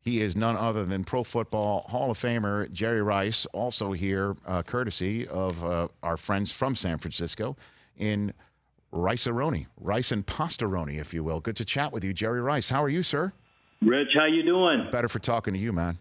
He is none other than Pro Football Hall of Famer Jerry Rice, also here courtesy of our friends from San Francisco in Rice-A-Roni, Rice and Pastaroni, if you will. Good to chat with you, Jerry Rice. How are you, sir? Rich, how you doing? Better for talking to you, man.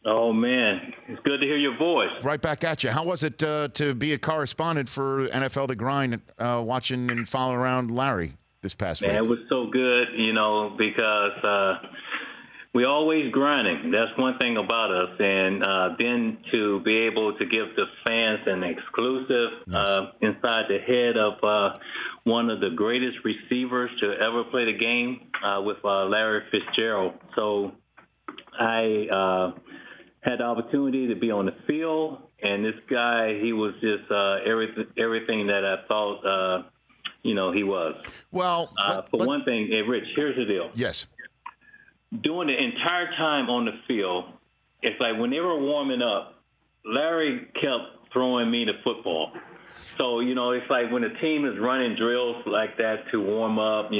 Oh, man. It's good to hear your voice. Right back at you. How was it to be a correspondent for NFL The Grind, watching and following around Larry this past week? Man, it was so good, because we always grinding. That's one thing about us. And then to be able to give the fans an exclusive inside the head of one of the greatest receivers to ever play the game with Larry Fitzgerald. So I had the opportunity to be on the field, and this guy, he was just everything that I thought, he was. Well, one thing, hey, Rich, here's the deal. Yes. During the entire time on the field, it's like when they were warming up, Larry kept throwing me the football. So, it's like when the team is running drills like that to warm up,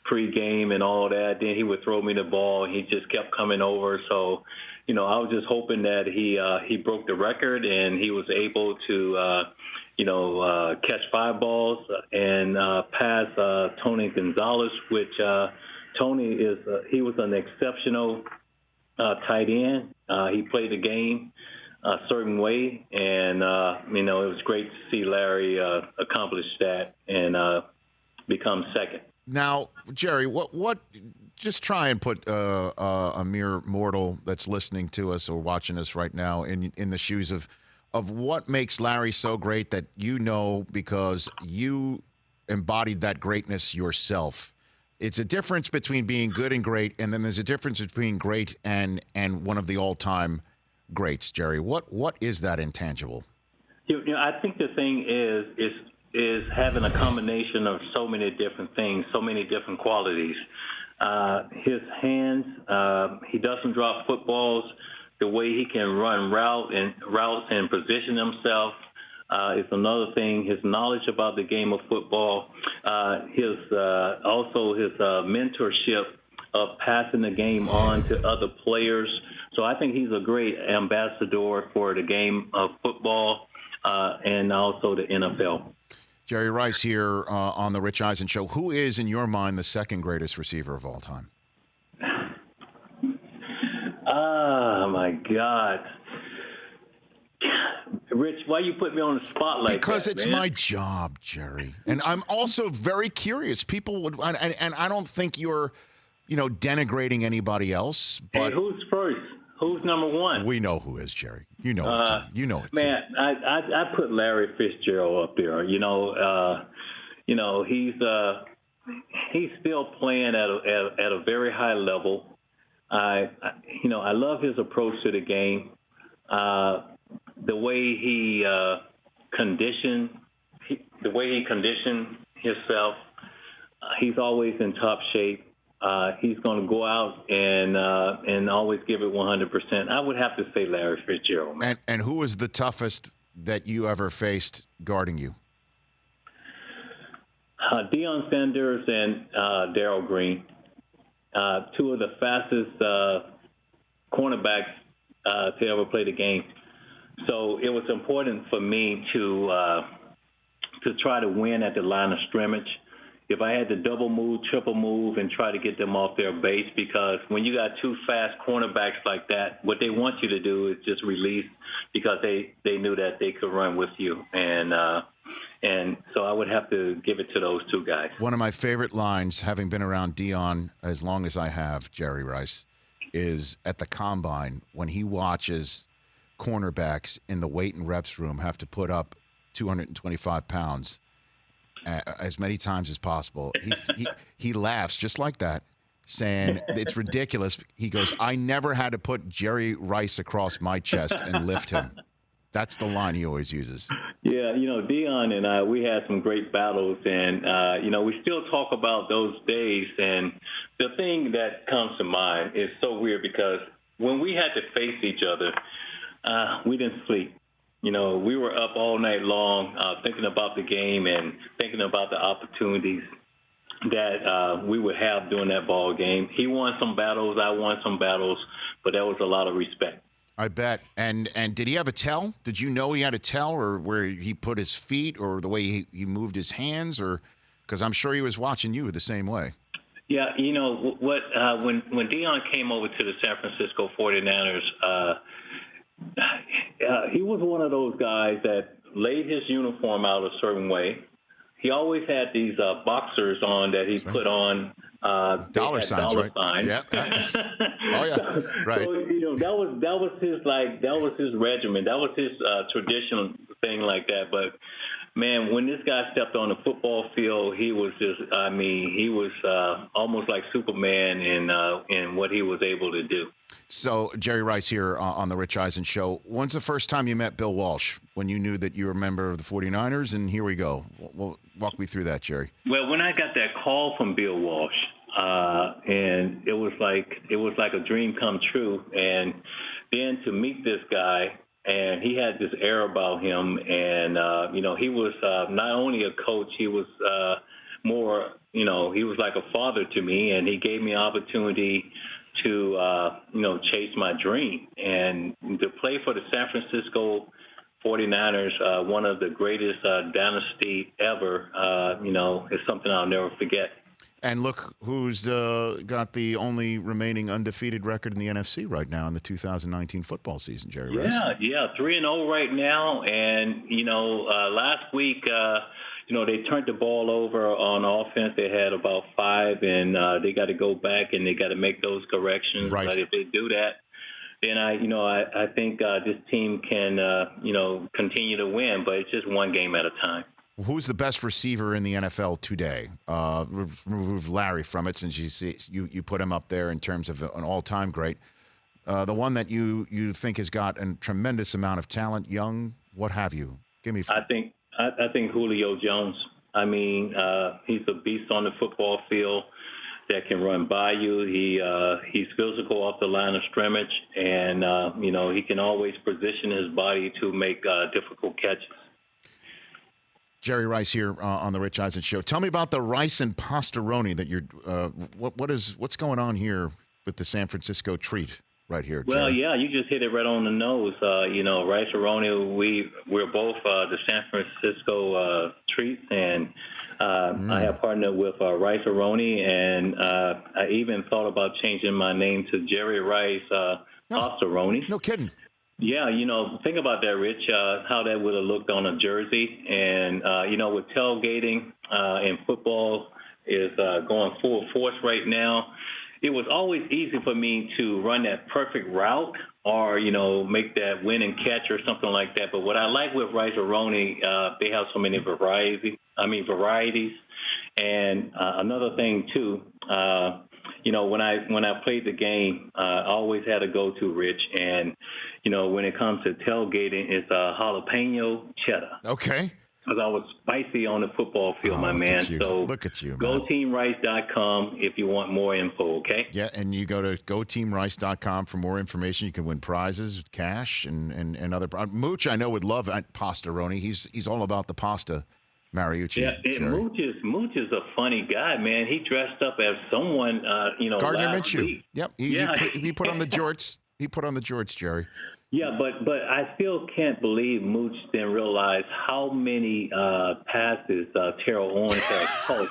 pregame and all that, then he would throw me the ball. He just kept coming over. So, I was just hoping that he broke the record and he was able to, catch 5 balls and pass Tony Gonzalez, which Tony he was an exceptional tight end. He played the game a certain way, and it was great to see Larry accomplish that and become second. Now, Jerry, what? Just try and put a mere mortal that's listening to us or watching us right now in the shoes of what makes Larry so great that because you embodied that greatness yourself. It's a difference between being good and great, and then there's a difference between great and one of the all-time greats, Jerry. What is that intangible? I think the thing is having a combination of so many different things, so many different qualities. His hands, he doesn't drop footballs. The way he can run routes and position himself is another thing. His knowledge about the game of football, his mentorship of passing the game on to other players. So I think he's a great ambassador for the game of football and also the NFL. Jerry Rice here on the Rich Eisen Show. Who is, in your mind, the second greatest receiver of all time? Oh, my God. Rich, why you put me on the spot like that? Because it's man? my job, Jerry. And I'm also very curious. People would, and I don't think you're, denigrating anybody else. But hey, who's first? Who's number one? We know who is, Jerry. You know it, too. You know it, man, too. I put Larry Fitzgerald up there. He's still playing at a very high level. I love his approach to the game. The way he conditioned himself, he's always in top shape. He's going to go out and always give it 100%. I would have to say Larry Fitzgerald. Man. And who was the toughest that you ever faced guarding you? Deion Sanders and Darrell Green, 2 of the fastest cornerbacks to ever play the game. So it was important for me to try to win at the line of scrimmage. If I had to double move, triple move, and try to get them off their base, because when you got 2 fast cornerbacks like that, what they want you to do is just release, because they knew that they could run with you. And so I would have to give it to those 2 guys. One of my favorite lines, having been around Deion as long as I have, Jerry Rice, is at the combine when he watches cornerbacks in the weight and reps room have to put up 225 pounds as many times as possible. He laughs just like that, saying it's ridiculous. He goes, I never had to put Jerry Rice across my chest and lift him. That's the line he always uses. Yeah, Deion and I, we had some great battles, and, we still talk about those days. And the thing that comes to mind is so weird, because when we had to face each other, we didn't sleep. We were up all night long thinking about the game and thinking about the opportunities that we would have during that ball game. He won some battles, I won some battles, but there was a lot of respect. I bet. And did he have a tell? Did you know he had a tell, or where he put his feet, or the way he moved his hands, or because I'm sure he was watching you the same way. Yeah, you know what? When Deion came over to the San Francisco 49ers, he was one of those guys that laid his uniform out a certain way. He always had these boxers on that he put on. Dollar signs, right? Signs. Yeah. Oh yeah. So, right. So that was his regimen. That was his traditional thing like that. But man, when this guy stepped on the football field, he was he was almost like Superman in what he was able to do. So, Jerry Rice here on the Rich Eisen Show. When's the first time you met Bill Walsh, when you knew that you were a member of the 49ers? And here we go. Well, walk me through that, Jerry. Well, when I got that call from Bill Walsh, and it was like a dream come true. And then to meet this guy, and he had this air about him, and he was not only a coach, he was more, he was like a father to me, and he gave me opportunity to chase my dream and to play for the San Francisco 49ers, one of the greatest dynasty ever. Is something I'll never forget. And look who's got the only remaining undefeated record in the NFC right now in the 2019 football season, Jerry Rice. Yeah, 3-0 right now. And, last week, they turned the ball over on offense. They had about 5, and they got to go back and they got to make those corrections. Right. But if they do that, then I think this team can, continue to win. But it's just one game at a time. Who's the best receiver in the NFL today? Remove Larry from it, since you put him up there in terms of an all-time great. The one that you think has got a tremendous amount of talent, young, what have you? Give me. I think Julio Jones. I mean, he's a beast on the football field that can run by you. He's physical off the line of scrimmage, and he can always position his body to make difficult catches. Jerry Rice here on the Rich Eisen Show. Tell me about the rice and pastaroni that you're. What's going on here with the San Francisco treat right here, Jerry? Well, yeah, you just hit it right on the nose. Rice-A-Roni, we're both the San Francisco treats, and I have partnered with Rice-A-Roni, and I even thought about changing my name to Jerry Rice Pastaroni. No kidding. Yeah, think about that, Rich, how that would have looked on a jersey. And, with tailgating and football is going full force right now, it was always easy for me to run that perfect route or, make that win and catch or something like that. But what I like with Rice-A-Roni, they have so many varieties. And another thing, too, when I played the game, I always had a go-to, Rich. And, when it comes to tailgating, it's jalapeno cheddar. Okay. Because I was spicy on the football field, my man. So look at you, man. GoTeamRice.com if you want more info, okay? Yeah, and you go to GoTeamRice.com for more information. You can win prizes, cash, and other. Mooch, I know, would love pastaroni. He's all about the pasta. Mariucci. Yeah, Mooch is a funny guy, man. He dressed up as someone, Gardner Minshew. Week. Yep. He put on the jorts. He put on the jorts, Jerry. Yeah, but I still can't believe Mooch didn't realize how many passes Terrell Owens had caught.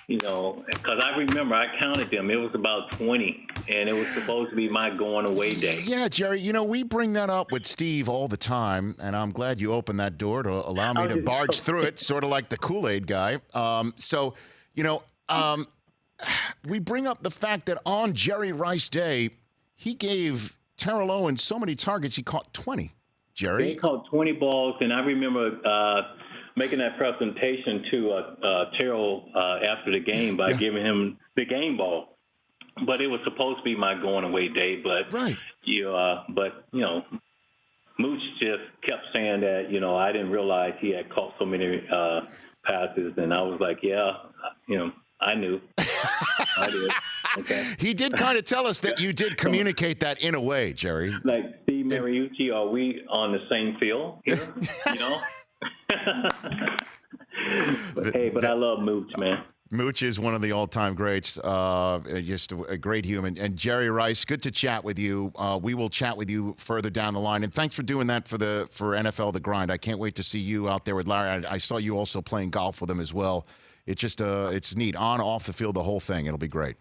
Because I remember I counted them. It was about 20, and it was supposed to be my going away day. Yeah, Jerry, we bring that up with Steve all the time, and I'm glad you opened that door to allow me to barge through it, sort of like the Kool-Aid guy. We bring up the fact that on Jerry Rice Day, he gave Terrell Owens so many targets, he caught 20, Jerry. He caught 20 balls, and I remember making that presentation to Terrell after the game by giving him the game ball. But it was supposed to be my going away day. But right. Mooch just kept saying that I didn't realize he had caught so many passes, and I was like, I knew. I did. Okay. He did kind of tell us that you did communicate that in a way, Jerry. Like, Steve Mariucci, are we on the same field here? But I love Mooch, man. Mooch is one of the all-time greats, just a great human. And Jerry Rice, good to chat with you. We will chat with you further down the line. And thanks for doing that for NFL The Grind. I can't wait to see you out there with Larry. I saw you also playing golf with him as well. It's just it's neat. On, off the field, the whole thing. It'll be great.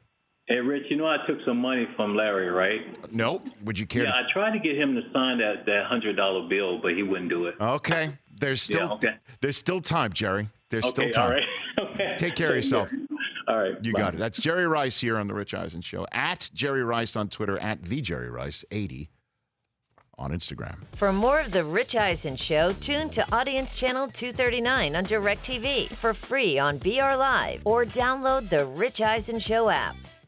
Hey, Rich, I took some money from Larry, right? No? Would you care? Yeah, I tried to get him to sign that $100 bill, but he wouldn't do it. Okay. There's still time, Jerry. There's still time. All right. Okay. Take care of yourself. All right. You bye. got it. That's Jerry Rice here on The Rich Eisen Show. At Jerry Rice on Twitter, at TheJerryRice80 on Instagram. For more of The Rich Eisen Show, tune to Audience Channel 239 on DirecTV for free on BR Live or download the Rich Eisen Show app.